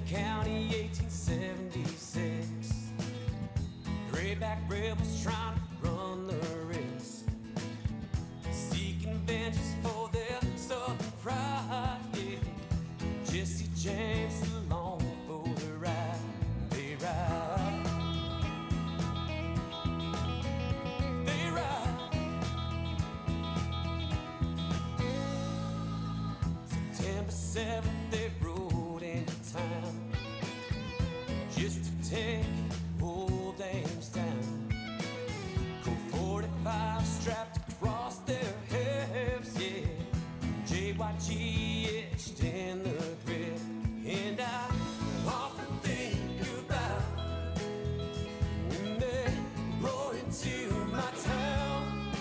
County, 1876. Grayback rebels trying to run the race, seeking vengeance for their southern pride. Yeah. Jesse James along for the ride. They ride. They ride. September 7th, they rode into town just to take old dames down. Colt 45 strapped across their hips, yeah. JYG etched in the grip, and I often think about when they roll into my town.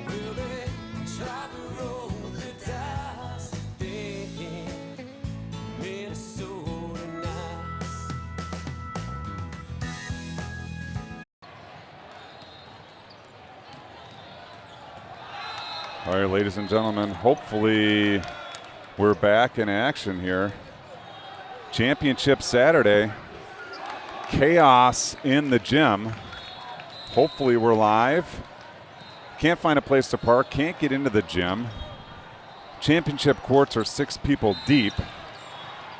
Will they try to roll the dice? They ain't Minnesota nice. All right, ladies and gentlemen, hopefully we're back in action here. Championship Saturday, chaos in the gym. Hopefully we're live. Can't find a place to park, can't get into the gym. Championship courts are 6 people deep.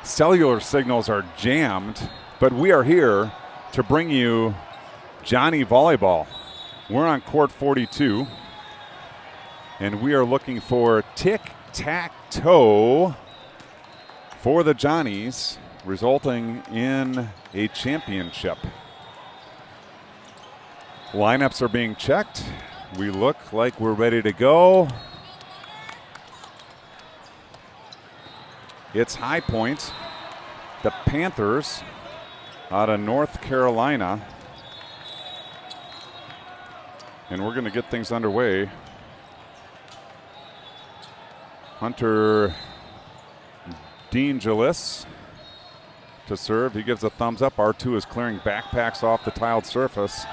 Cellular signals are jammed, but we are here to bring you Johnny Volleyball. We're on court 42. And we are looking for tic-tac-toe for the Johnnies, resulting in a championship. Lineups are being checked. We look like we're ready to go. It's High Point, the Panthers out of North Carolina. And we're going to get things underway. Hunter DeAngelis to serve. He gives a thumbs up. R2 is clearing backpacks off the tiled surface.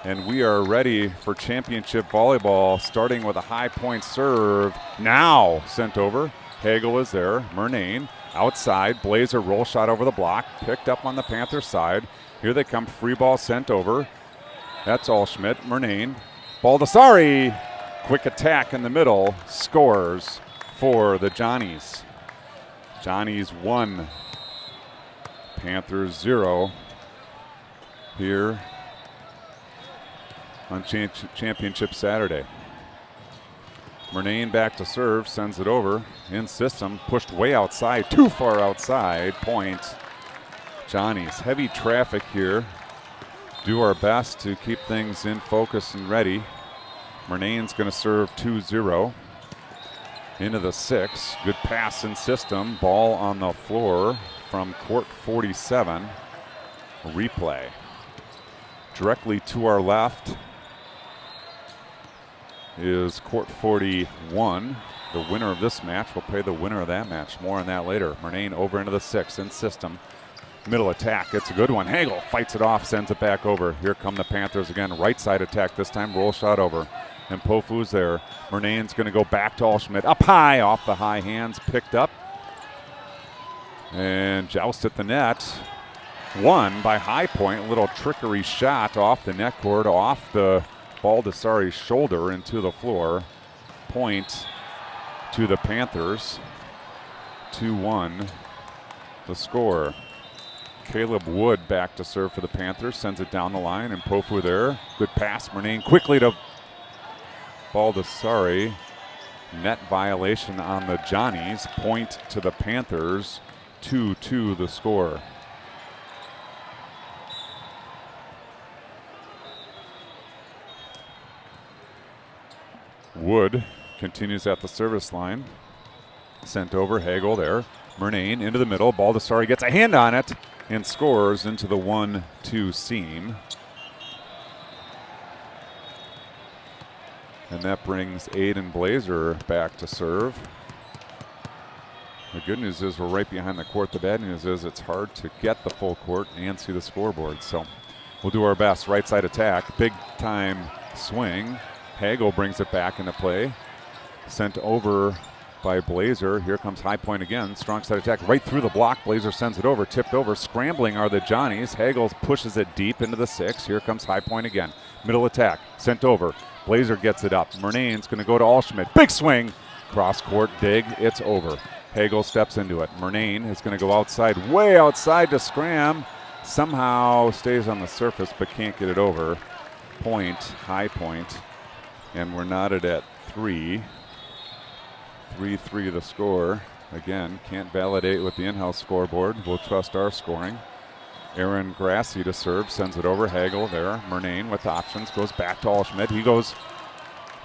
And we are ready for championship volleyball, starting with a High Point serve. Now sent over. Hagel is there. Murnane outside. Blazer roll shot over the block. Picked up on the Panther side. Here they come. Free ball sent over. That's all Schmidt. Murnane. Baldessari. Quick attack in the middle. Scores for the Johnnies. Johnnies 1, Panthers 0 here on Championship Saturday. Murnane back to serve, sends it over in system, pushed way outside, too far outside, point. Johnnies, heavy traffic here. Do our best to keep things in focus and ready. Murnane's going to serve 2-0. Into the 6. Good pass in system. Ball on the floor from court 47. Replay. Directly to our left is court 41. The winner of this match will play the winner of that match. More on that later. Murnane over into the 6 in system. Middle attack. It's a good one. Hagel fights it off, sends it back over. Here come the Panthers again. Right side attack this time. Roll shot over. And Pofu's there. Murnane's going to go back to Allschmidt. Up high, off the high hands, picked up. And joust at the net. Won by High Point. A little trickery shot off the net cord, off the Baldessari's shoulder into the floor. Point to the Panthers. 2-1 the score. Caleb Wood back to serve for the Panthers. Sends it down the line, and Pofu there. Good pass. Murnane quickly to Baldessari. Net violation on the Johnnies. Point to the Panthers. 2-2 the score. Wood continues at the service line. Sent over. Hagel there. Murnane into the middle. Baldessari gets a hand on it and scores into the 1-2 seam. And that brings Aiden Blazer back to serve. The good news is we're right behind the court. The bad news is it's hard to get the full court and see the scoreboard. So we'll do our best. Right side attack. Big time swing. Hagel brings it back into play. Sent over by Blazer. Here comes High Point again. Strong side attack right through the block. Blazer sends it over, tipped over. Scrambling are the Johnnies. Hagel pushes it deep into the 6. Here comes High Point again. Middle attack, sent over. Blazer gets it up. Murnane's going to go to Allschmidt. Big swing. Cross court dig. It's over. Hagel steps into it. Murnane is going to go outside, way outside to Scram. Somehow stays on the surface but can't get it over. Point, High Point. And we're knotted at 3. 3-3 the score. Again, can't validate with the in-house scoreboard. We'll trust our scoring. Aaron Grassi to serve, sends it over. Hagel there. Murnane with options, goes back to Allschmidt. He goes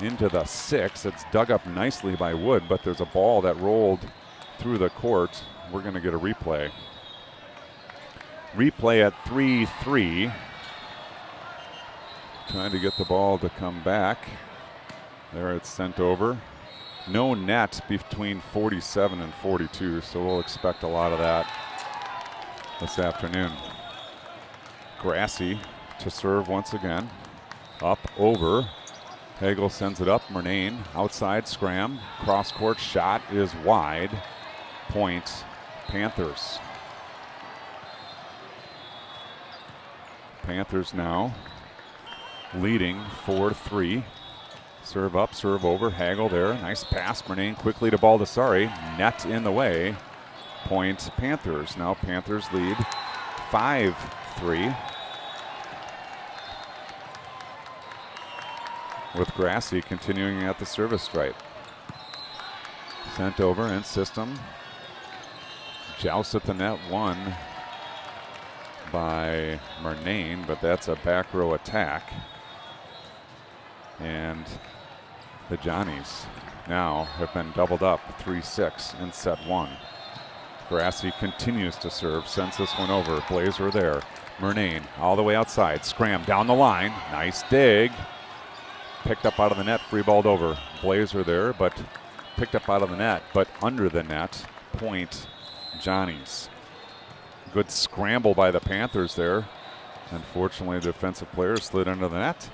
into the 6. It's dug up nicely by Wood, but there's a ball that rolled through the court. We're going to get a replay. Replay at 3-3. Trying to get the ball to come back. There it's sent over. No net between 47 and 42, so we'll expect a lot of that this afternoon. Grassi to serve once again. Up, over. Hagel sends it up. Murnane outside, Scram. Cross court shot is wide. Point, Panthers. Panthers now leading 4-3. Serve up, serve over. Hagel there. Nice pass. Murnane quickly to Baldessari. Net in the way. Point, Panthers. Now Panthers lead 5-3. With Grassi continuing at the service stripe. Sent over in system. Joust at the net, won by Murnane, but that's a back row attack. And the Johnnies now have been doubled up 3-6 in set 1. Grassi continues to serve, sends this one over. Blazer there. Murnane all the way outside. Scram down the line. Nice dig. Picked up out of the net, free balled over. Blazer there, but picked up out of the net, but under the net. Point, Johnnies. Good scramble by the Panthers there. Unfortunately, the defensive player slid under the net.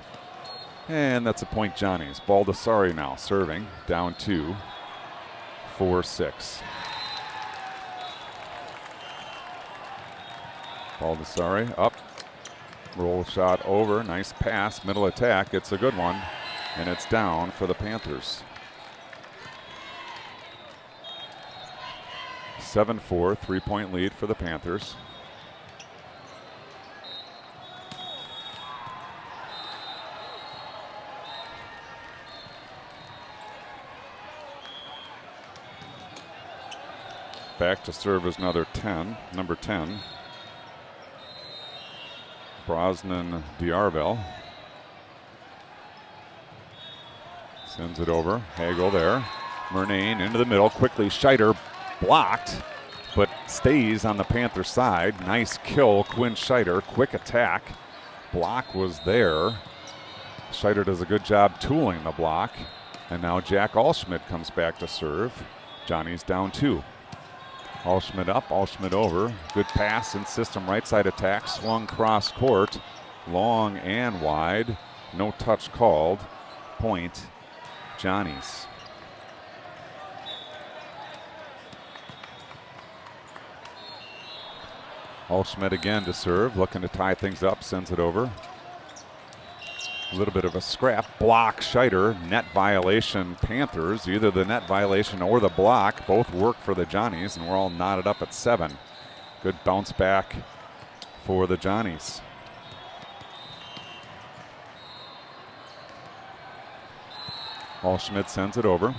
And that's a point, Johnnies. Baldessari now serving, down 2, 4-6. Baldessari up. Roll shot over, nice pass, middle attack, it's a good one, and it's down for the Panthers. 7-4, 3-point lead for the Panthers. Back to serve is number 10. Brosnan Diarvel sends it over. Hagel there. Murnane into the middle. Quickly, Scheider blocked, but stays on the Panther side. Nice kill, Quinn Scheider. Quick attack. Block was there. Scheider does a good job tooling the block. And now Jack Allschmidt comes back to serve. Johnny's down 2. Allschmidt up, Allschmidt over. Good pass in system, right side attack. Swung cross court, long and wide. No touch called. Point, Johnnies. Allschmidt again to serve, looking to tie things up, sends it over. A little bit of a scrap. Block, Scheider. Net violation, Panthers. Either the net violation or the block. Both work for the Johnnies, and we're all knotted up at 7. Good bounce back for the Johnnies. Allschmidt sends it over.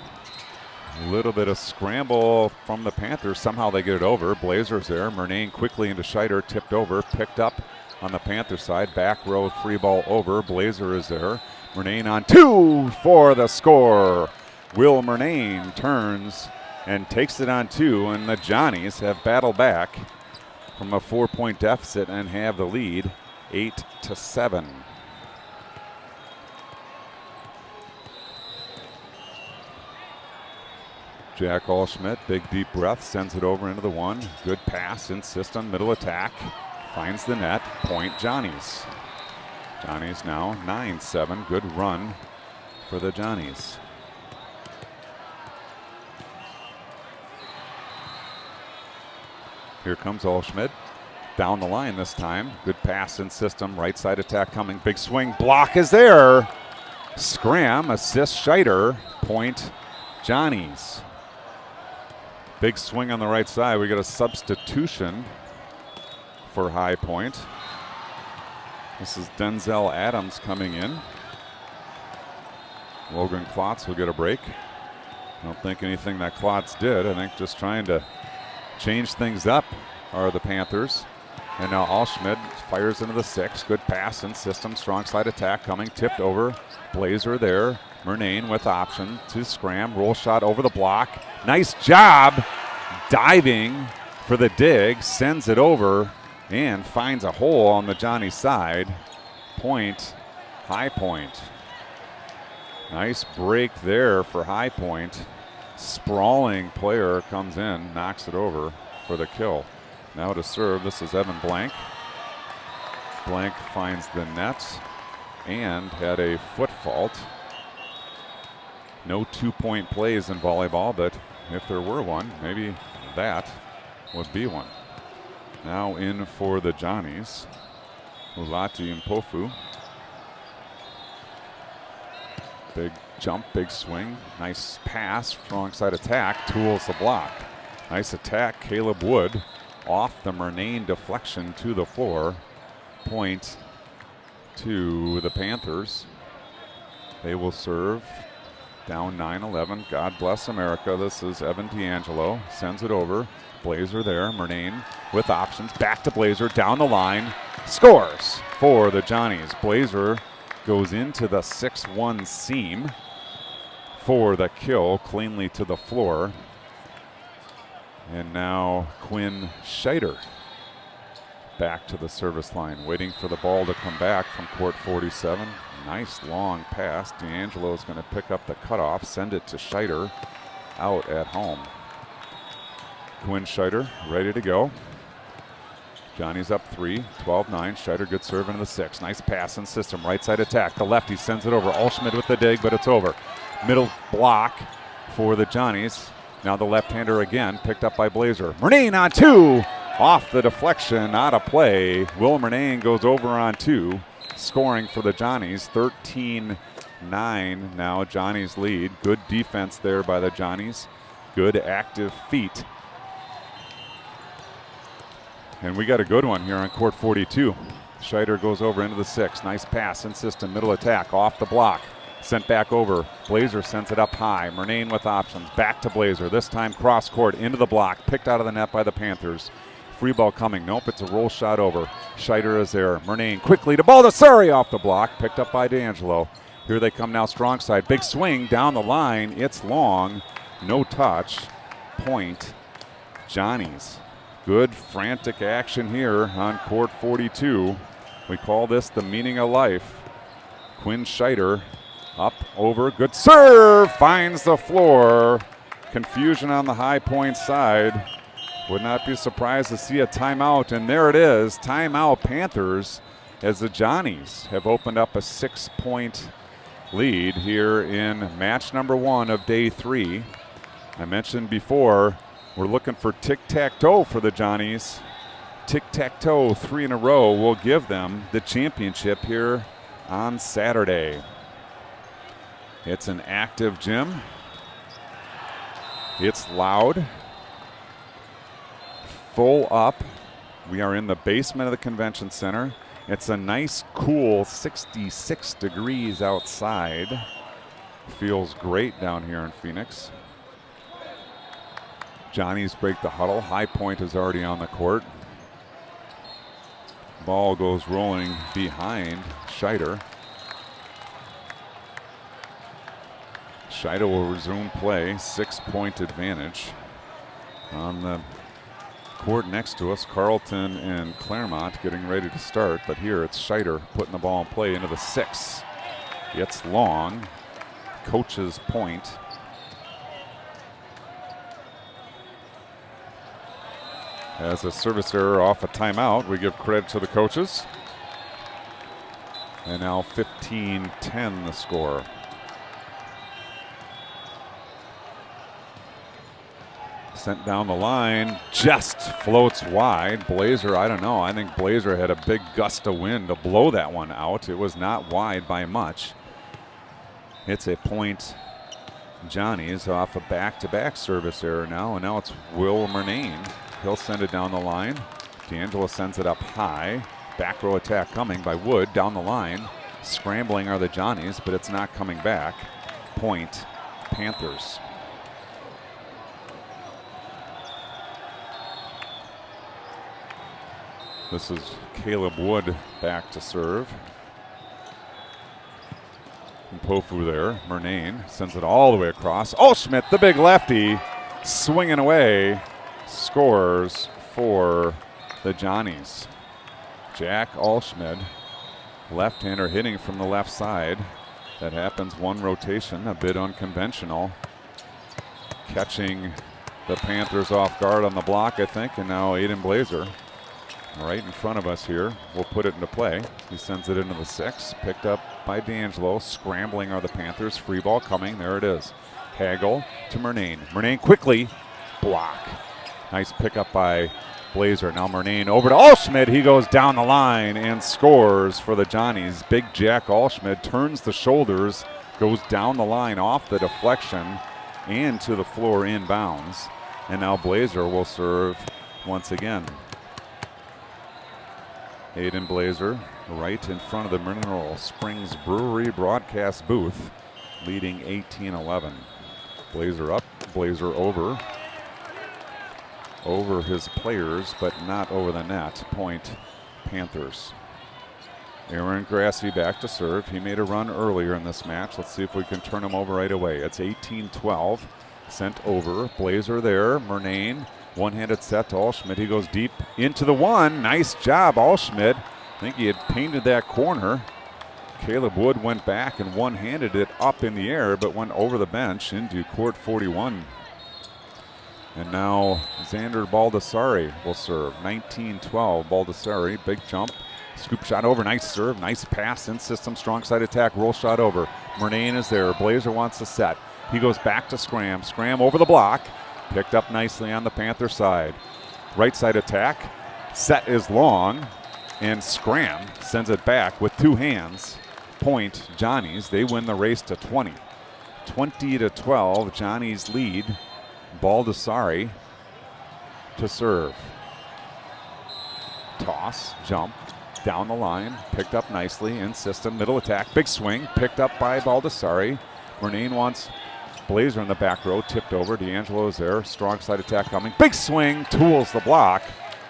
A little bit of scramble from the Panthers. Somehow they get it over. Blazers there. Murnane quickly into Scheider. Tipped over. Picked up on the Panther side. Back row free ball over. Blazer is there. Murnane on 2 for the score. Will Murnane turns and takes it on 2, and the Johnnies have battled back from a 4-point deficit and have the lead 8-7. Jack Allschmidt, big deep breath, sends it over into the 1. Good pass in system, middle attack. Finds the net, point Johnnies. Johnnies now 9-7, good run for the Johnnies. Here comes Olschmidt. Down the line this time. Good pass in system. Right side attack coming. Big swing. Block is there. Scram. Assist Scheider. Point Johnnies. Big swing on the right side. We got a substitution for High Point. This is Denzel Adams coming in. Logan Klotz will get a break. I don't think anything that Klotz did. I think just trying to change things up are the Panthers. And now Alschmidt fires into the 6. Good pass in system. Strong side attack coming. Tipped over. Blazer there. Murnane with option to scram. Roll shot over the block. Nice job diving for the dig. Sends it over and finds a hole on the Johnny side. Point, High Point. Nice break there for High Point. Sprawling player comes in, knocks it over for the kill. Now to serve, this is Evan Blank. Blank finds the net and had a foot fault. No 2-point plays in volleyball, but if there were one, maybe that would be one. Now in for the Johnnies, Mulati and Pofu. Big jump, big swing, nice pass, strong side attack, tools the block. Nice attack, Caleb Wood off the Murnane deflection to the floor. Point to the Panthers. They will serve down 9-11. God bless America. This is Evan D'Angelo, sends it over. Blazer there, Murnane with options, back to Blazer, down the line, scores for the Johnnies. Blazer goes into the 6-1 seam for the kill, cleanly to the floor. And now Quinn Scheider back to the service line, waiting for the ball to come back from court 47. Nice long pass. D'Angelo is going to pick up the cutoff, send it to Scheider out at home. Quinn Scheider ready to go. Johnny's up 3, 12-9. Scheider, good serve into the 6. Nice pass in system, right side attack. The lefty sends it over. Alschmidt with the dig, but it's over. Middle block for the Johnnies. Now the left-hander again, picked up by Blazer. Murnane on 2, off the deflection, out of play. Will Murnane goes over on 2, scoring for the Johnnies. 13-9 now, Johnnies lead. Good defense there by the Johnnies. Good active feet. And we got a good one here on court 42. Scheider goes over into the 6. Nice pass in system, middle attack, off the block. Sent back over. Blazer sends it up high. Murnane with options. Back to Blazer. This time cross court into the block. Picked out of the net by the Panthers. Free ball coming. Nope, it's a roll shot over. Scheider is there. Murnane quickly to Baldessari off the block. Picked up by D'Angelo. Here they come now, strong side. Big swing down the line. It's long. No touch. Point Johnnies. Good frantic action here on court 42. We call this the meaning of life. Quinn Scheider up, over, good serve, finds the floor. Confusion on the High Point side. Would not be surprised to see a timeout, and there it is. Timeout Panthers, as the Johnnies have opened up a 6-point lead here in match number 1 of day 3. I mentioned before, we're looking for tic-tac-toe for the Johnnies. Tic-tac-toe 3 in a row will give them the championship here on Saturday. It's an active gym. It's loud. Full up. We are in the basement of the convention center. It's a nice, cool 66 degrees outside. Feels great down here in Phoenix. Johnnies break the huddle. High Point is already on the court. Ball goes rolling behind Scheider. Scheider will resume play. 6-point advantage. On the court next to us, Carleton and Claremont getting ready to start. But here it's Scheider putting the ball in play into the 6. It's long. Coach's point. As a service error off a timeout, we give credit to the coaches. And now 15-10 the score. sent down the line, just floats wide. Blazer, I don't know. I think Blazer had a big gust of wind to blow that one out. It was not wide by much. It's a point. Johnny's off a back-to-back service error now, and now it's Will Murnane. He'll send it down the line. D'Angelo sends it up high. Back row attack coming by Wood down the line. Scrambling are the Johnnies, but it's not coming back. Point, Panthers. This is Caleb Wood back to serve. Mpofu there. Murnane sends it all the way across. Alschmidt, the big lefty, swinging away, scores for the Johnnies. Jack Alschmidt, left-hander hitting from the left side. That happens one rotation, a bit unconventional. Catching the Panthers off guard on the block, I think, and now Aiden Blazer right in front of us here. We'll put it into play. He sends it into the 6, picked up by D'Angelo. Scrambling are the Panthers. Free ball coming. There it is. Hagel to Murnane. Murnane quickly. Block. Nice pickup by Blazer. Now Murnane over to Alschmidt. He goes down the line and scores for the Johnnies. Big Jack Alschmidt turns the shoulders, goes down the line off the deflection and to the floor inbounds. And now Blazer will serve once again. Aiden Blazer right in front of the Mineral Springs Brewery broadcast booth, leading 18-11. Blazer up, Blazer over his players, but not over the net. Point, Panthers. Aaron Grassi back to serve. He made a run earlier in this match. Let's see if we can turn him over right away. It's 18-12. Sent over. Blazer there. Murnane. One-handed set to Alschmidt. He goes deep into the one. Nice job, Alschmidt. I think he had painted that corner. Caleb Wood went back and one-handed it up in the air, but went over the bench into court 41. And now Xander Baldessari will serve. 19-12. Baldessari, big jump. Scoop shot over. Nice serve. Nice pass in system. Strong side attack. Roll shot over. Murnane is there. Blazer wants to set. He goes back to Scram. Scram over the block. Picked up nicely on the Panther side. Right side attack. Set is long. And Scram sends it back with two hands. Point, Johnnies. They win the race to 20. 20-12. Johnnies lead. Baldessari to serve. Toss, jump, down the line. Picked up nicely in system. Middle attack. Big swing. Picked up by Baldessari. Murnane wants Blazer in the back row, tipped over. D'Angelo is there. Strong side attack coming. Big swing, tools the block,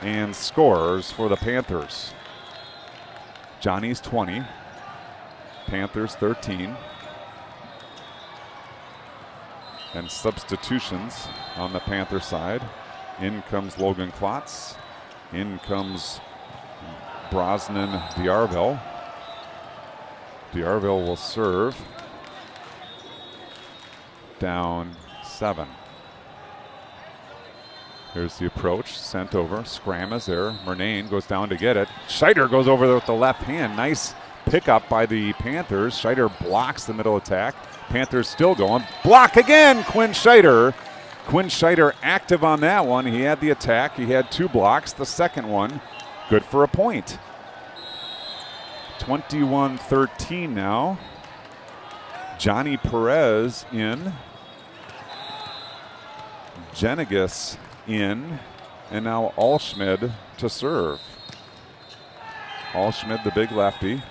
and scores for the Panthers. Johnny's 20. Panthers 13. And substitutions on the Panther side. In comes Logan Klotz. In comes Brosnan D'Arville. D'Arville will serve. Down 7. Here's the approach, sent over. Scram is there. Murnane goes down to get it. Scheider goes over there with the left hand. Nice pickup by the Panthers. Scheider blocks the middle attack. Panthers still going. Block again, Quinn Scheider. Quinn Scheider active on that one. He had the attack. He had two blocks. The second one, good for a point. 21-13 now. Johnny Perez in. Jenigas in. And now Alschmidt to serve. Alschmidt, the big lefty,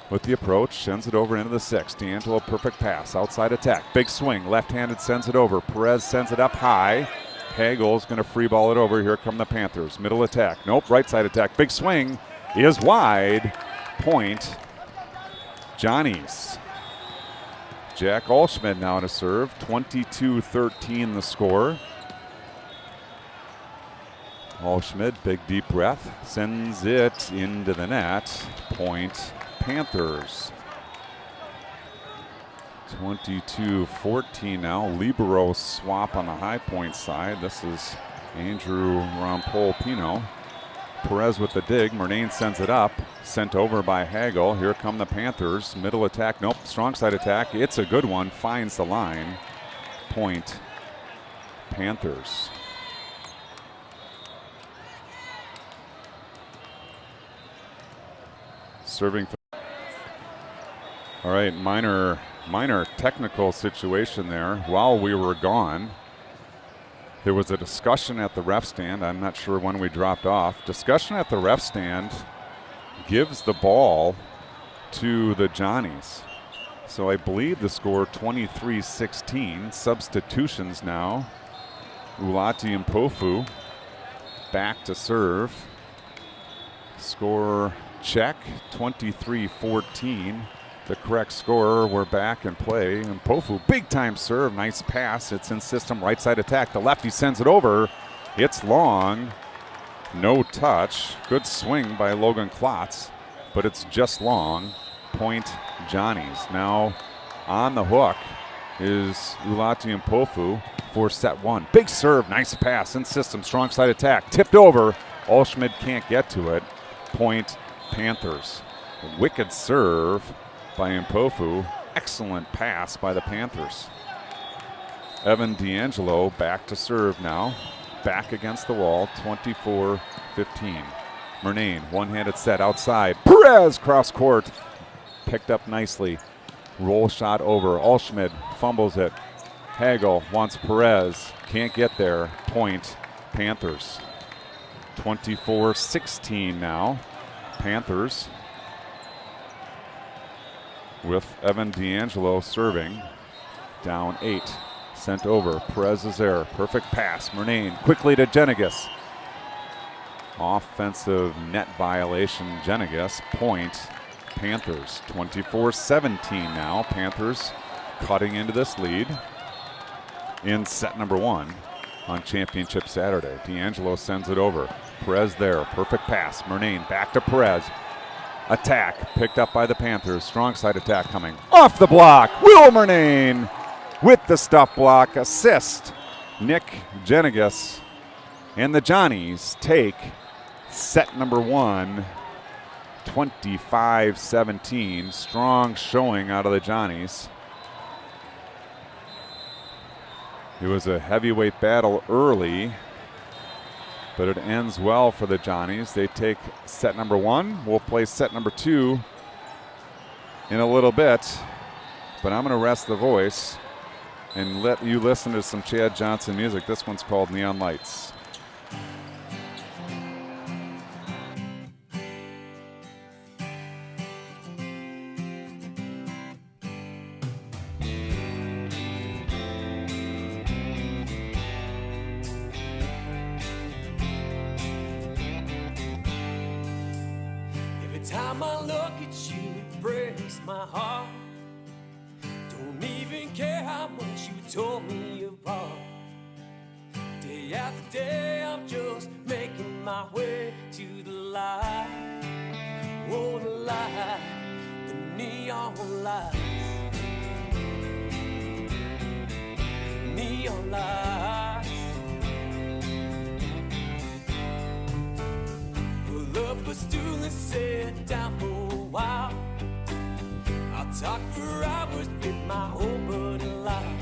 with the approach, sends it over into the 6. D'Angelo, perfect pass, outside attack. Big swing, left-handed sends it over. Perez sends it up high. Hagel's going to free ball it over. Here come the Panthers. Middle attack. Nope, right side attack. Big swing is wide. Point, Johnnies. Jack Alschmidt now to serve. 22-13 the score. Alschmidt, big deep breath, sends it into the net. Point, Panthers. 22-14 now. Libero swap on the High Point side. This is Andrew Rampol-Pino. Perez with the dig. Murnane sends it up. Sent over by Hagel. Here come the Panthers. Middle attack. Nope. Strong side attack. It's a good one. Finds the line. Point, Panthers. serving. All right, minor technical situation there. While we were gone, there was a discussion at the ref stand. I'm not sure when we dropped off. Discussion at the ref stand gives the ball to the Johnnies. So I believe the score 23-16. Substitutions now. Ulati and Pofu back to serve. Score check, 23-14. The correct score. We're back in play. And Pofu, big time serve, nice pass. It's in system, right side attack. The lefty sends it over. It's long, no touch. Good swing by Logan Klotz, but it's just long. Point Johnnies. Now on the hook is Ulati and Pofu for set one. Big serve, nice pass, in system, strong side attack. Tipped over, Allschmidt can't get to it. Point Panthers. Wicked serve by Mpofu. Excellent pass by the Panthers. Evan D'Angelo back to serve now. Back against the wall, 24-15. Murnane, one-handed set outside. Perez cross court. Picked up nicely. Roll shot over. Allschmidt fumbles it. Hagel wants Perez. Can't get there. Point Panthers. 24-16 now. Panthers with Evan D'Angelo serving. Down 8. Sent over. Perez is there. Perfect pass. Murnane quickly to Jenegas. Offensive net violation. Jenegas. Point Panthers. 24-17 now. Panthers cutting into this lead in set number one on Championship Saturday. D'Angelo sends it over. Perez there. Perfect pass. Murnane back to Perez. Attack picked up by the Panthers. Strong side attack coming off the block. Will Murnane with the stuff block. Assist. Nick Jenegas. And the Johnnies take set number one. 25-17. Strong showing out of the Johnnies. It was a heavyweight battle early, but it ends well for the Johnnies. They take set number one. We'll play set number two in a little bit, but I'm going to rest the voice and let you listen to some Chad Johnson music. This one's called Neon Lights. Time I look at you, it breaks my heart. Don't even care how much you tore me apart. Day after day, I'm just making my way to the light. Oh, the light, the neon lights. Neon lights. Pull up a stool and sit down for a while. I'll talk for hours with my old buddy Lyle.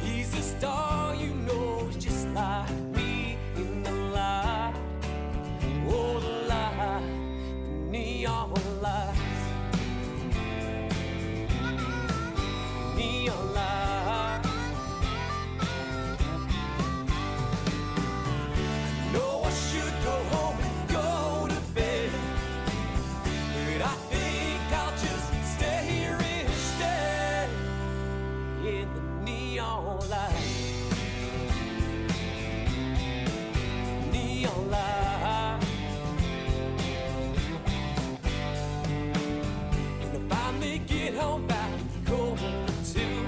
He's a star, you know, just like me in the light. Oh, the light, the neon lights. Neon lights. I know I should go home and go to bed, but I think I'll just stay here instead in the neon light. Neon light. When I finally get home back cold too,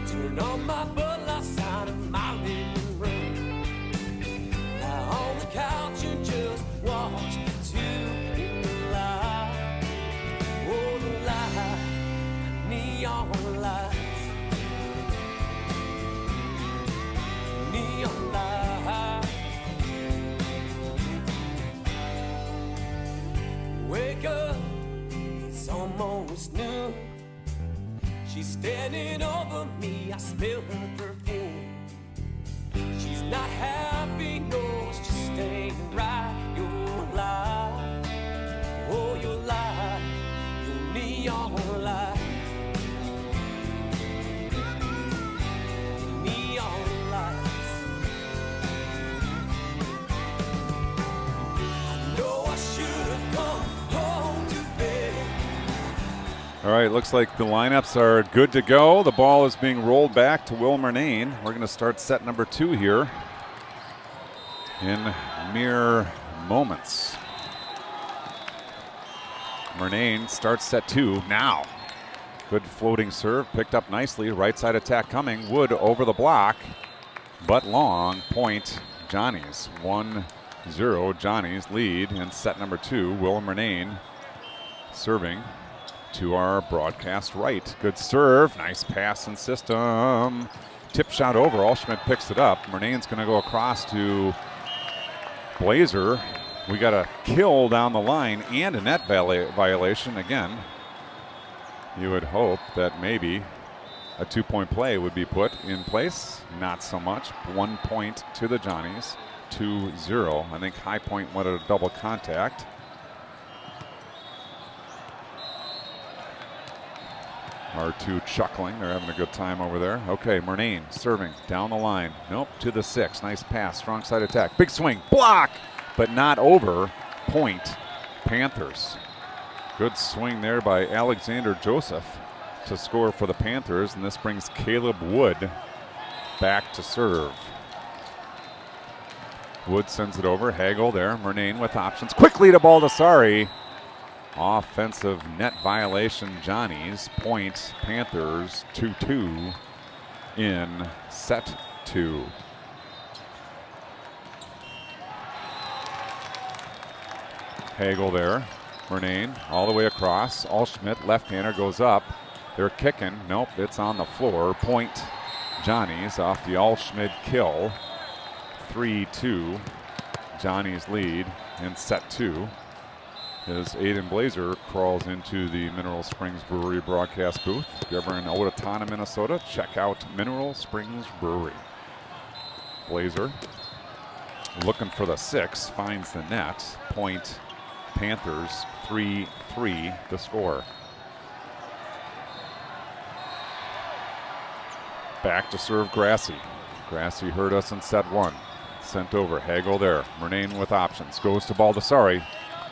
turn on my Bud Light sound in my living room. Lie on the couch and just watch the two in the light. Oh, the light, the neon lights. Neon light. Wake up, it's almost noon. She's standing over me, I smell her perfume. She's not happy, no, she's just staying right. Your light, All right, looks like the lineups are good to go. The ball is being rolled back to Will Murnane. We're going to start set number 2 here in mere moments. Murnane starts set 2 now. Good floating serve, picked up nicely. Right side attack coming. Wood over the block, but long. Point Johnnies. 1-0 Johnnies lead in set number 2. Will Murnane serving to our broadcast right. Good serve, nice pass and system. Tip shot over, Allschmidt picks it up. Murnane's going to go across to Blazer. We got a kill down the line and a net violation again. You would hope that maybe a 2-point play would be put in place. Not so much. 1 point to the Johnnies, 2-0. I think High Point wanted a double contact. R2 chuckling. They're having a good time over there. Okay, Murnane serving down the line. Nope, to the 6. Nice pass. Strong side attack. Big swing. Block, but not over. Point Panthers. Good swing there by Alexander Joseph to score for the Panthers, and this brings Caleb Wood back to serve. Wood sends it over. Hagel there. Murnane with options. Quickly to Baldessari. Offensive net violation, Johnnies. Point Panthers, 2-2 in set 2. Hagel there. Murnane all the way across. Allschmidt, left-hander, goes up. They're kicking. Nope, it's on the floor. Point Johnnies off the Allschmidt kill. 3-2. Johnnies lead in set 2. As Aiden Blazer crawls into the Mineral Springs Brewery broadcast booth. If you're ever in Owatonna, Minnesota, check out Mineral Springs Brewery. Blazer looking for the 6, finds the net. Point Panthers, 3-3 the score. Back to serve Grassi. Grassi hurt us in set 1. Sent over. Hagel there. Murnane with options. Goes to Baldessari.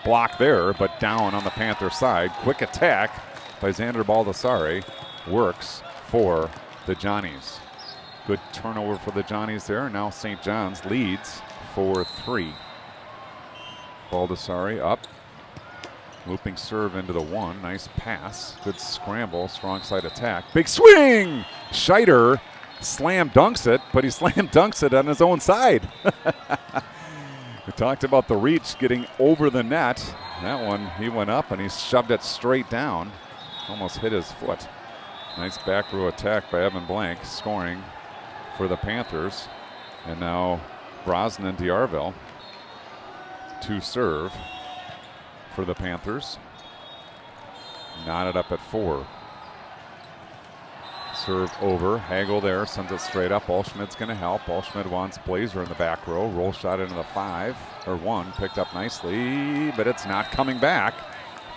Block there, but down on the Panther side. Quick attack by Xander Baldessari. Works for the Johnnies. Good turnover for the Johnnies there. Now St. John's leads 4-3. Baldessari up. Looping serve into the 1. Nice pass. Good scramble. Strong side attack. Big swing! Scheider slam dunks it, but he slam dunks it on his own side. We talked about the reach getting over the net. That one, he went up and he shoved it straight down. Almost hit his foot. Nice back row attack by Evan Blank, scoring for the Panthers. And now Brosnan D'Arville to serve for the Panthers. Knotted up at 4. Serve over. Hagel there, sends it straight up. Allschmidt's going to help. Allschmidt wants Blazer in the back row. Roll shot into the 1, picked up nicely, but it's not coming back.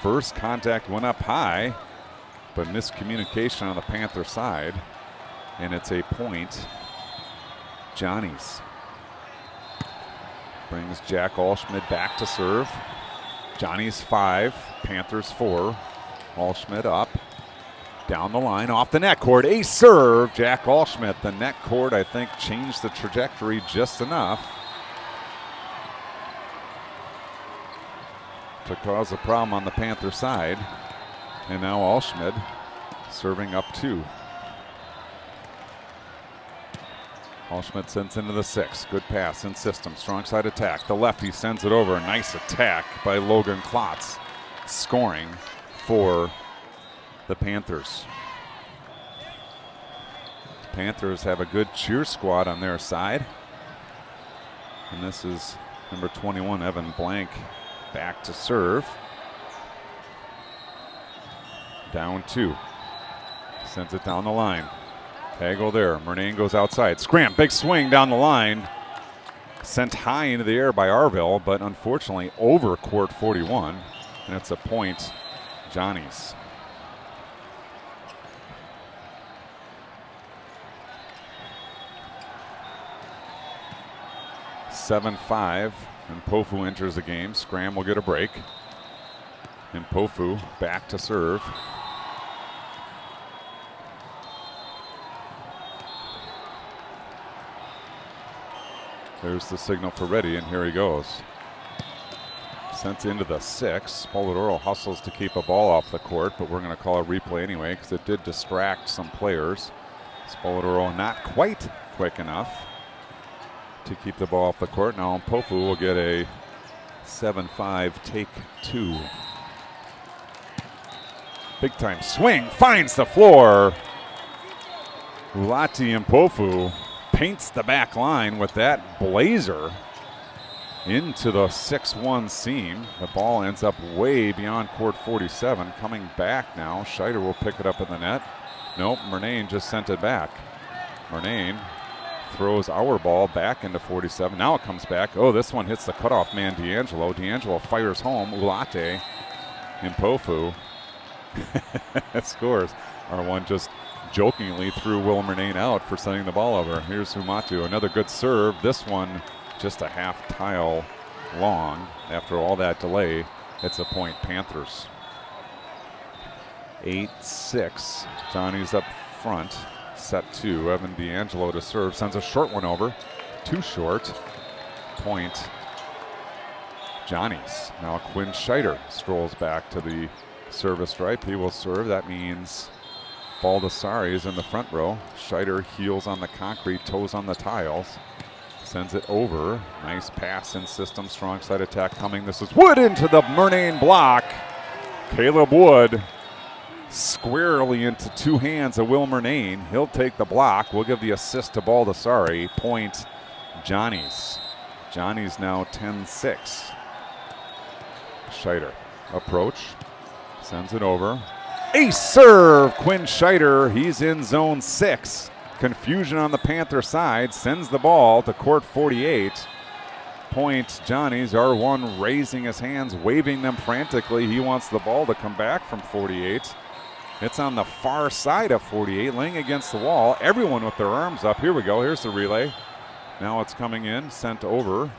First contact went up high, but miscommunication on the Panther side, and it's a point. Johnnies. Brings Jack Allschmidt back to serve. Johnnies 5, Panthers 4. Allschmidt up. Down the line, off the net cord, a serve. Jack Allschmidt, the net cord, I think, changed the trajectory just enough to cause a problem on the Panther side. And now Allschmidt serving up 2. Allschmidt sends into the 6. Good pass in system, strong side attack. The lefty sends it over. Nice attack by Logan Klotz, scoring for the Panthers. Panthers have a good cheer squad on their side. And this is number 21, Evan Blank, back to serve. Down 2. Sends it down the line. Hagel there. Murnane goes outside. Scram, big swing down the line. Sent high into the air by Arville, but unfortunately over court 41. And it's a point, Johnnies. 7-5, and Pofu enters the game. Scram will get a break. And Pofu back to serve. There's the signal for ready, and here he goes. Sent into the 6. Polidoro hustles to keep a ball off the court, but we're going to call a replay anyway because it did distract some players. Polidoro not quite quick enough to keep the ball off the court. Now Mpofu will get a 7-5 take 2. Big time swing, finds the floor. Ulati Mpofu paints the back line with that blazer into the 6-1 seam. The ball ends up way beyond court 47. Coming back now, Scheider will pick it up in the net. Nope, Murnane just sent it back. Murnane throws our ball back into 47. Now it comes back. Oh, this one hits the cutoff man, D'Angelo. D'Angelo fires home. Ulate. Mpofu scores. R1 just jokingly threw Will Murnane out for sending the ball over. Here's Humatu. Another good serve. This one just a half tile long. After all that delay, it's a point Panthers. 8-6. Johnny's up front. Set 2. Evan D'Angelo to serve. Sends a short one over. Too short. Point Johnny's. Now Quinn Scheider strolls back to the service stripe. He will serve. That means Baldessari is in the front row. Scheider heels on the concrete, toes on the tiles. Sends it over. Nice pass in system. Strong side attack coming. This is Wood into the Murnane block. Caleb Wood squarely into two hands of Will Murnane. He'll take the block. We'll give the assist to Baldessari. Point Johnny's. Johnny's now 10-6. Scheider approach. Sends it over. Ace serve. Quinn Scheider. He's in zone 6. Confusion on the Panther side. Sends the ball to court 48. Point Johnny's. R1 raising his hands, waving them frantically. He wants the ball to come back from 48. It's on the far side of 48, laying against the wall. Everyone with their arms up. Here we go. Here's the relay. Now it's coming in, sent over.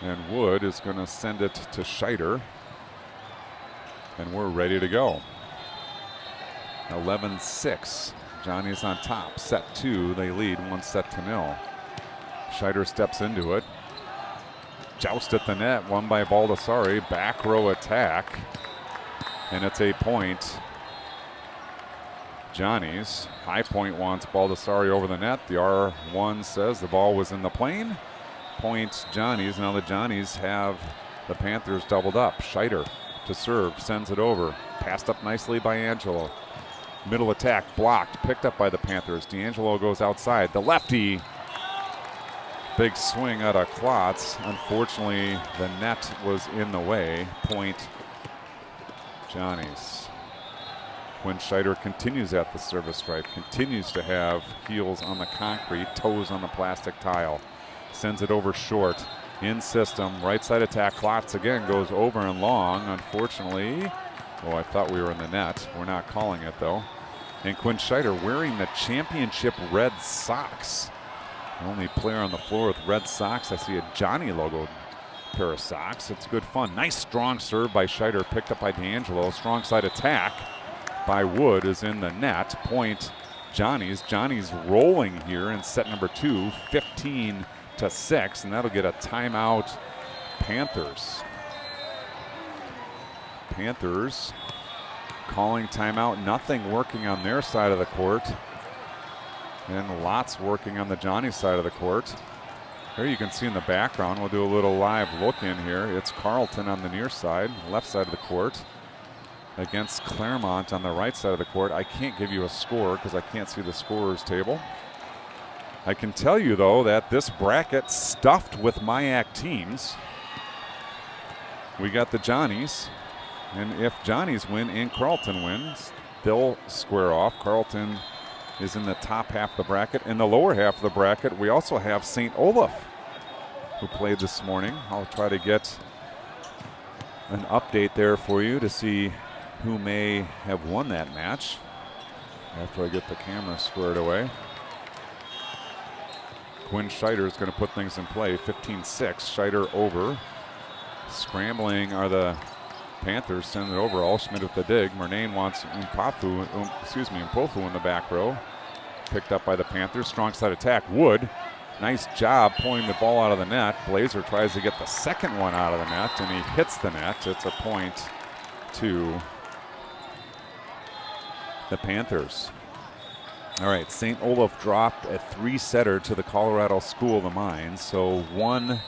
And Wood is going to send it to Scheider. And we're ready to go. 11-6. Johnny's on top. Set 2. They lead 1-0. Scheider steps into it. Joust at the net. Won by Baldessari. Back row attack. And it's a point. Johnny's. High Point wants Baldessari over the net. The R1 says the ball was in the plane. Point Johnny's. Now the Johnnies have the Panthers doubled up. Scheider to serve. Sends it over. Passed up nicely by Angelo. Middle attack blocked. Picked up by the Panthers. D'Angelo goes outside. The lefty. Big swing out of Klotz. Unfortunately, the net was in the way. Point Johnny's. Quinn Scheider continues at the service stripe. Continues to have heels on the concrete, toes on the plastic tile. Sends it over short. In system. Right side attack. Klotz again goes over and long. Unfortunately. Oh, I thought we were in the net. We're not calling it, though. And Quinn Scheider wearing the championship red socks. The only player on the floor with red socks. I see a Johnny logo pair of socks. It's good fun. Nice strong serve by Scheider, picked up by D'Angelo. Strong side attack by Wood is in the net. Point Johnny's. Johnny's rolling here in set number 2, 15-6, and that'll get a timeout. Panthers. Panthers calling timeout. Nothing working on their side of the court. And lots working on the Johnny side of the court. Here you can see in the background, we'll do a little live look in here. It's Carleton on the near side, left side of the court, against Claremont on the right side of the court. I can't give you a score because I can't see the scorer's table. I can tell you, though, that this bracket stuffed with MIAC teams. We got the Johnnies. And if Johnnies win and Carleton wins, they'll square off. Carleton is in the top half of the bracket. In the lower half of the bracket, we also have St. Olaf, who played this morning. I'll try to get an update there for you to see who may have won that match after I get the camera squared away. Quinn Scheider is going to put things in play. 15-6. Scheider over. Scrambling are the Panthers. Send it over. Allschmidt with the dig. Murnane wants Mpofu in the back row. Picked up by the Panthers. Strong side attack. Wood Nice job pulling the ball out of the net. Blazer tries to get the second one out of the net, and he hits the net. It's a point to the Panthers. All right, St. Olaf dropped a 3-setter to the Colorado School of the Mines, so one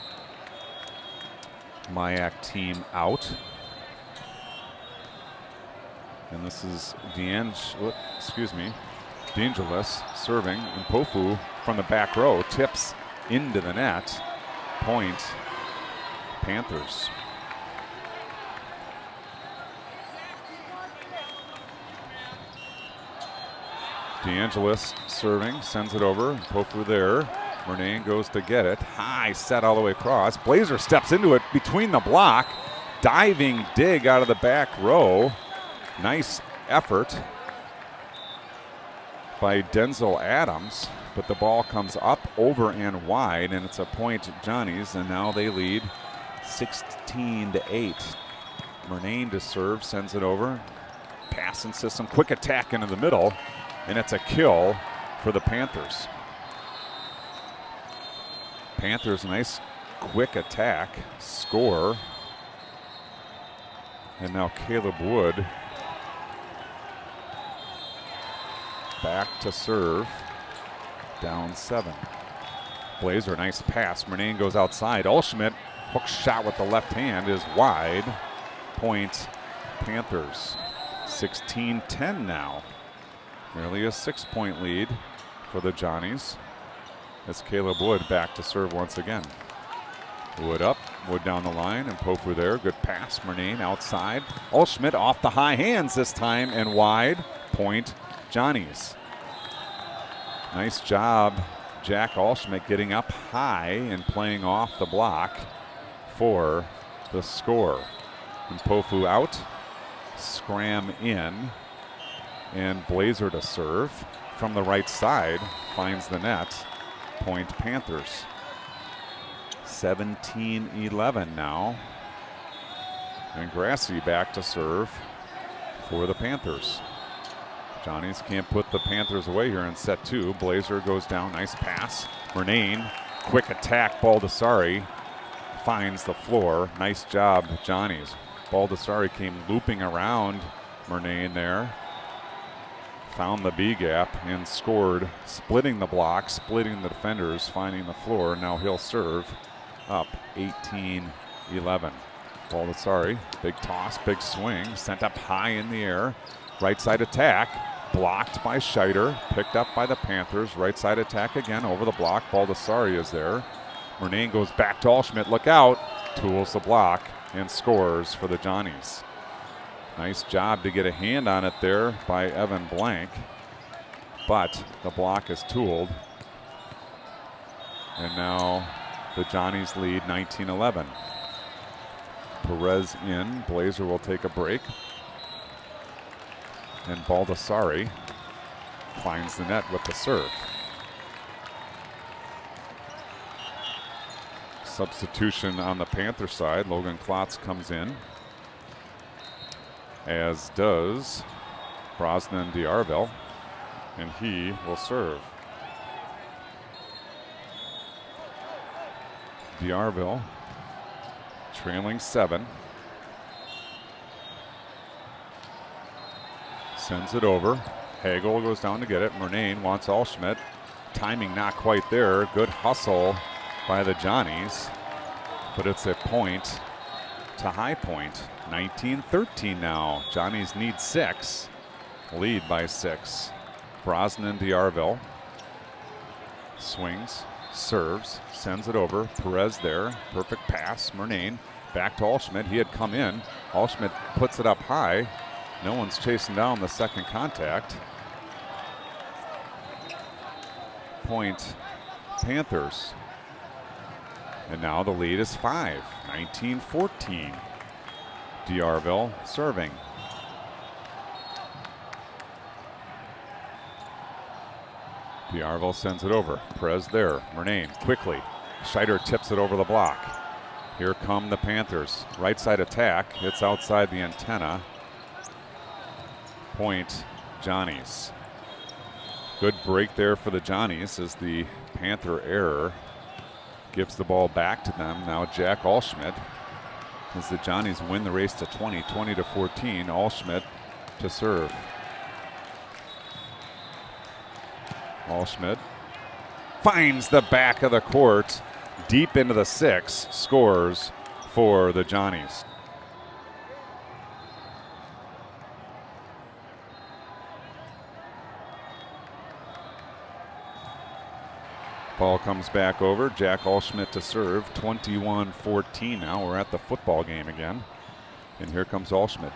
MIAC team out. And this is DeAngelis serving, and Pofu from the back row tips into the net. Point, Panthers. DeAngelis serving, sends it over. Pofu there. Murnane goes to get it. High set all the way across. Blazer steps into it between the block. Diving dig out of the back row. Nice effort by Denzel Adams, but the ball comes up, over, and wide, and it's a point to Johnny's, and now they lead 16-8. Murnane to serve, sends it over. Passing system, quick attack into the middle, and it's a kill for the Panthers. Panthers, nice quick attack, score. And now Caleb Wood back to serve, down 7. Blazer, nice pass. Murnane goes outside. Allschmidt, hook shot with the left hand is wide. Point, Panthers. 16-10 now. Nearly a 6-point lead for the Johnnies. As Caleb Wood back to serve once again. Wood up, Wood down the line, and Pofu there. Good pass. Murnane outside. Allschmidt off the high hands this time and wide. Point, Johnnies. Nice job, Jack Allschmidt getting up high and playing off the block for the score. And Pofu out, Scram in, and Blazer to serve from the right side, finds the net. Point, Panthers. 17-11 now. And Grassi back to serve for the Panthers. Johnnies can't put the Panthers away here in set 2. Blazer goes down, nice pass. Murnane, quick attack. Baldessari finds the floor. Nice job, Johnnies. Baldessari came looping around Murnane there. Found the B gap and scored, splitting the block, splitting the defenders, finding the floor. Now he'll serve up 18-11. Baldessari, big toss, big swing, sent up high in the air. Right side attack, blocked by Scheider, picked up by the Panthers. Right side attack again over the block. Baldessari is there. Murnane goes back to Allschmidt, look out. Tools the block and scores for the Johnnies. Nice job to get a hand on it there by Evan Blank, but the block is tooled. And now the Johnnies lead 19-11. Perez in, Blazer will take a break. And Baldessari finds the net with the serve. Substitution on the Panther side. Logan Klotz comes in, as does Brosnan D'Arville, and he will serve. D'Arville trailing 7. Sends it over. Hagel goes down to get it. Murnane wants Allschmidt. Timing not quite there. Good hustle by the Johnnies, but it's a point to High Point. 19-13 now. Johnnies need 6. Lead by 6. Brosnan D'Arville swings, serves, sends it over. Perez there. Perfect pass. Murnane back to Allschmidt. He had come in. Allschmidt puts it up high. No one's chasing down the second contact. Point, Panthers. And now the lead is 5. 19-14. D'Arville serving. D'Arville sends it over. Perez there. Murnane quickly. Scheider tips it over the block. Here come the Panthers. Right side attack. It's outside the antenna. Point, Johnnies. Good break there for the Johnnies as the Panther error. Gives the ball back to them. Now Jack Allschmidt as the Johnnies win the race to 20 to 14. Allschmidt to serve. Allschmidt finds the back of the court, deep into the 6, scores for the Johnnies. Ball comes back over. Jack Allschmidt to serve. 21-14 now. We're at the football game again. And here comes Allschmidt.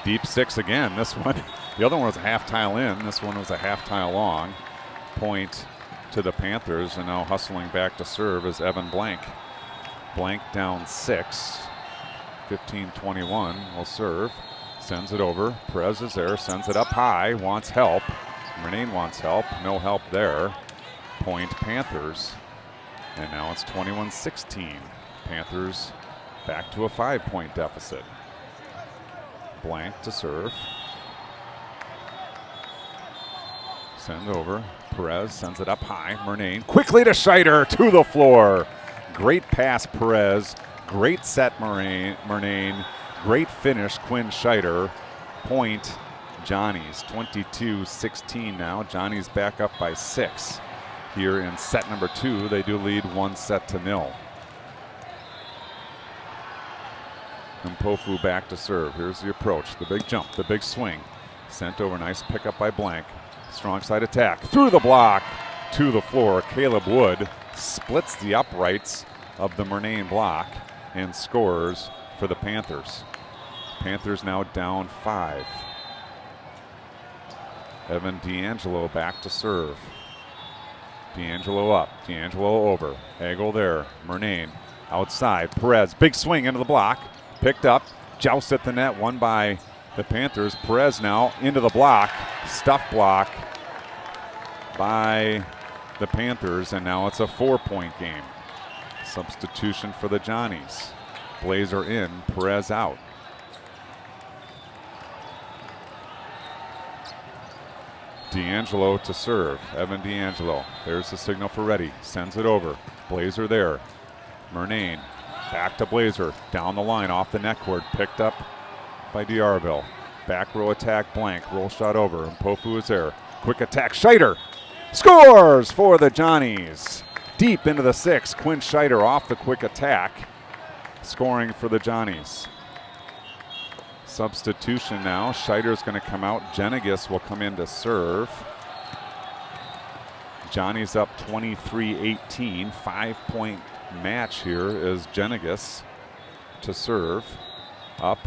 Deep 6 again. This one, the other one was a half tile in. This one was a half tile long. Point to the Panthers, and now hustling back to serve is Evan Blank. Blank down 6. 15-21 will serve. Sends it over. Perez is there. Sends it up high. Wants help. Murnane wants help. No help there. Point Panthers. And now it's 21-16. Panthers back to a 5-point deficit. Blank to serve. Send over. Perez sends it up high. Murnane quickly to Scheider to the floor. Great pass, Perez. Great set, Murnane. Great finish, Quinn Scheider. Point, Johnnies. 22-16 now. Johnnies back up by 6. Here in set number 2, they do lead 1-0. Mpofu back to serve. Here's the approach, the big jump, the big swing. Sent over, nice pickup by Blank. Strong side attack, through the block, to the floor. Caleb Wood splits the uprights of the Murnane block and scores for the Panthers. Panthers now down 5. Evan D'Angelo back to serve. D'Angelo up, D'Angelo over. Hagel there, Murnane outside. Perez, big swing into the block. Picked up, joust at the net, won by the Panthers. Perez now into the block, stuff block by the Panthers, and now it's a 4-point game. Substitution for the Johnnies. Blazer in, Perez out. D'Angelo to serve. Evan D'Angelo. There's the signal for ready. Sends it over. Blazer there. Murnane. Back to Blazer. Down the line off the net cord. Picked up by D'Arville. Back row attack Blank. Roll shot over. And Mpofu is there. Quick attack. Scheider scores for the Johnnies. Deep into the 6. Quinn Scheider off the quick attack. Scoring for the Johnnies. Substitution now. Scheider's going to come out. Jenigas will come in to serve. Johnny's up 23-18. 5-point match here is Jenigas to serve. Up,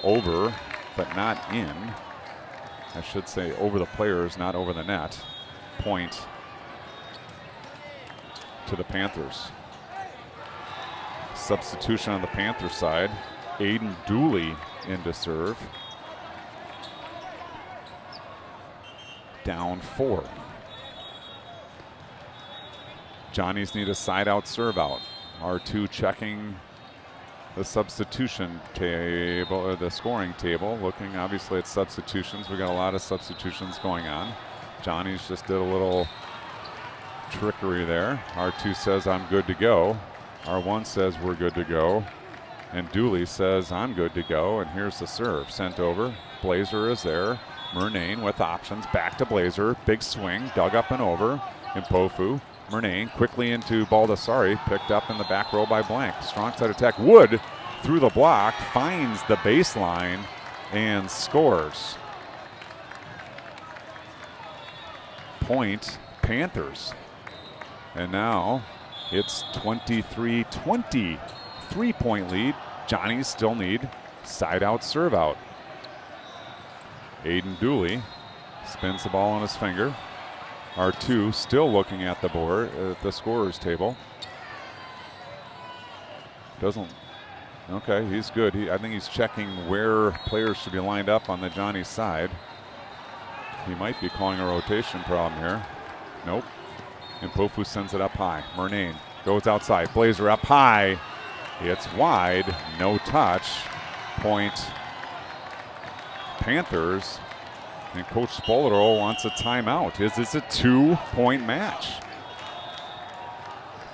over, but not in. I should say over the players, not over the net. Point to the Panthers. Substitution on the Panther side. Aiden Dooley in to serve. Down 4. Johnnies need a side out serve out. R2 checking the substitution table, or the scoring table, looking obviously at substitutions. We got a lot of substitutions going on. Johnnies just did a little trickery there. R2 says I'm good to go. R1 says we're good to go. And Dooley says, I'm good to go. And here's the serve. Sent over. Blazer is there. Murnane with options. Back to Blazer. Big swing. Dug up and over. Mpofu. Murnane quickly into Baldessari. Picked up in the back row by Blank. Strong side attack. Wood through the block. Finds the baseline and scores. Point Panthers. And now it's 23-20. 3-point lead. Johnnies still need side out serve out. Aiden Dooley spins the ball on his finger. R2 still looking at the board at the scorer's table. Doesn't. Okay, he's good. I think he's checking where players should be lined up on the Johnnies side. He might be calling a rotation problem here. Nope. And Mpofu sends it up high. Murnane goes outside. Blazer up high. It's wide, no touch. Point Panthers. And Coach Spoladro wants a timeout. Is this a 2-point match?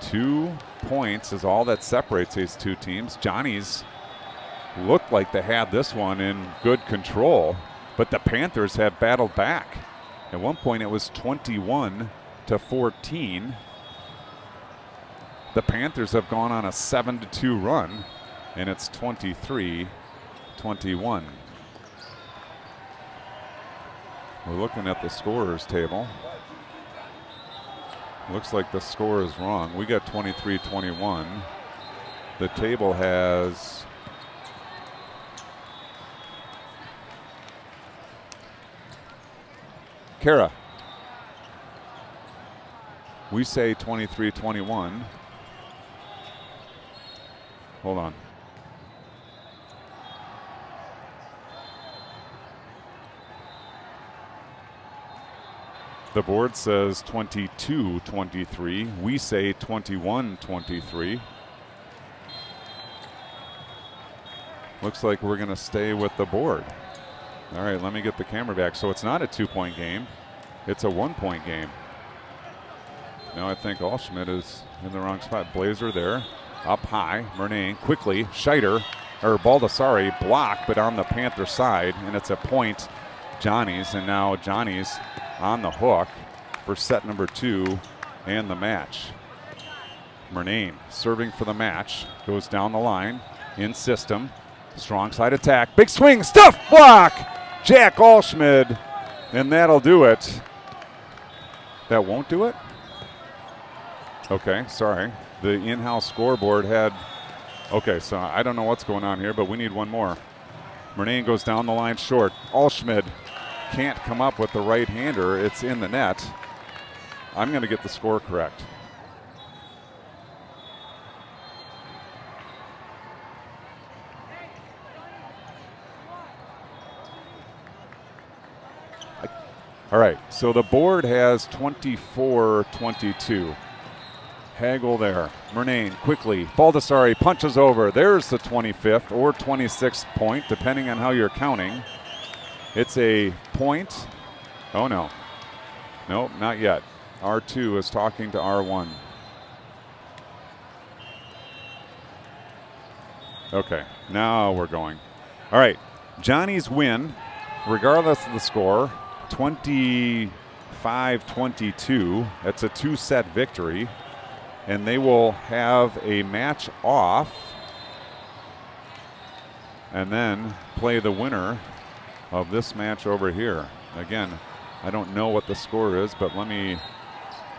2 points is all that separates these two teams. Johnny's looked like they had this one in good control, but the Panthers have battled back. At one point it was 21-14. The Panthers have gone on a 7-2 run, and it's 23-21. We're looking at the scorers table. Looks like the score is wrong. We got 23-21. The table has Kara. We say 23-21. Hold on. The board says 22-23. We say 21-23. Looks like we're going to stay with the board. All right, let me get the camera back. So it's not a 2-point game. It's a 1-point game. Now I think Allschmidt is in the wrong spot. Blazer there, up high. Murnane quickly. Scheider, or Baldessari, blocked, but on the Panther side. And it's a point, Johnny's. And now Johnny's on the hook for set number 2 and the match. Murnane serving for the match. Goes down the line in system. Strong side attack. Big swing. Stuff block. Jack Allschmidt. And that'll do it. That won't do it? Okay, sorry. The in-house scoreboard had. Okay, so I don't know what's going on here, but we need one more. Murnane goes down the line short. Allschmidt can't come up with the right-hander. It's in the net. I'm going to get the score correct. All right, so the board has 24-22. Hagel there. Murnane quickly. Baldessari punches over. There's the 25th or 26th point, depending on how you're counting. It's a point. Oh, no. Nope, not yet. R2 is talking to R1. Okay, now we're going. All right, Johnny's win, regardless of the score, 25-22. That's a 2-set victory. And they will have a match off and then play the winner of this match over here. Again, I don't know what the score is, but let me,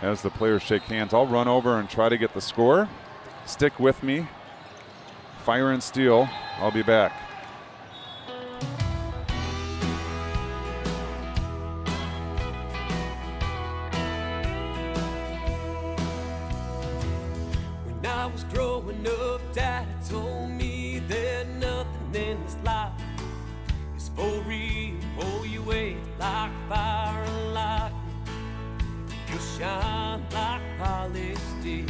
as the players shake hands, I'll run over and try to get the score. Stick with me. Fire and Steel. I'll be back. When I was growing up, Dad told me that nothing in this life is for real. Pull you away like fire and lightning. You'll shine like polished steel.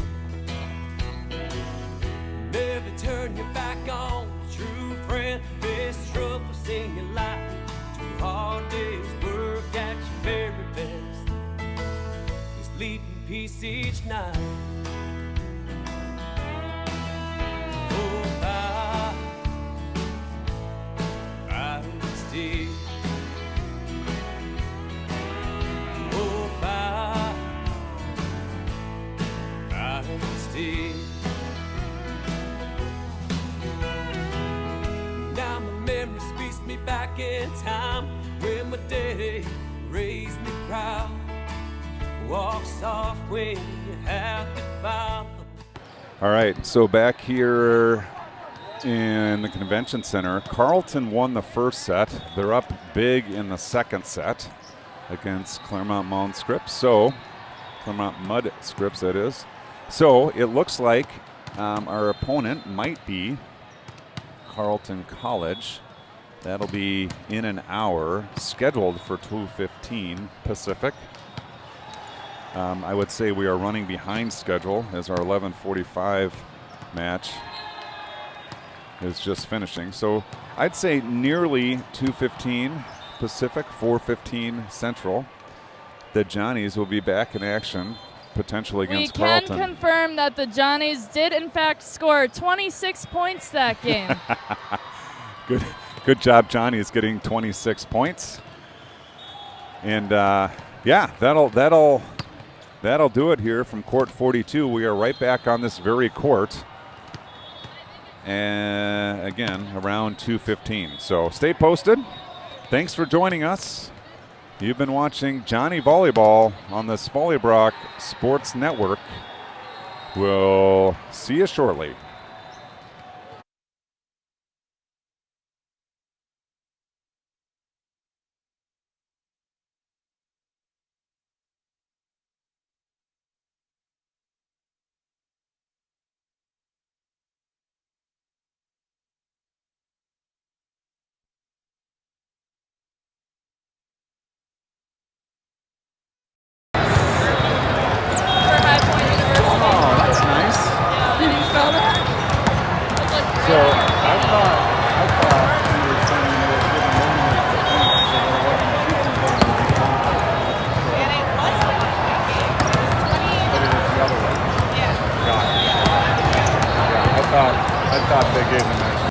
Never turn your back on a true friend. Best troubles in your life. 2 hard days work at your very best. It's leaving peace each night. Now my memory speaks me back in time when my daddy raised me proud. Walk soft when you have to follow. All right, so back here in the convention center, Carleton won the first set. They're up big in the second set against Claremont Mound Scripps. So, Claremont Mud Scripps, that is. So it looks like our opponent might be Carleton College. That'll be in an hour, scheduled for 2:15 Pacific. I would say we are running behind schedule as our 11:45 match is just finishing. So I'd say nearly 2:15 Pacific, 4:15 Central. The Johnnies will be back in action, potentially We against can Carleton. confirm that the Johnnies did in fact score 26 points that game. Good job, Johnny's getting 26 points. And yeah, that'll do it here from court 42. We are right back on this very court. And again, around 2:15. So stay posted. Thanks for joining us. You've been watching Johnny Volleyball on the Smalley Brock Sports Network. We'll see you shortly.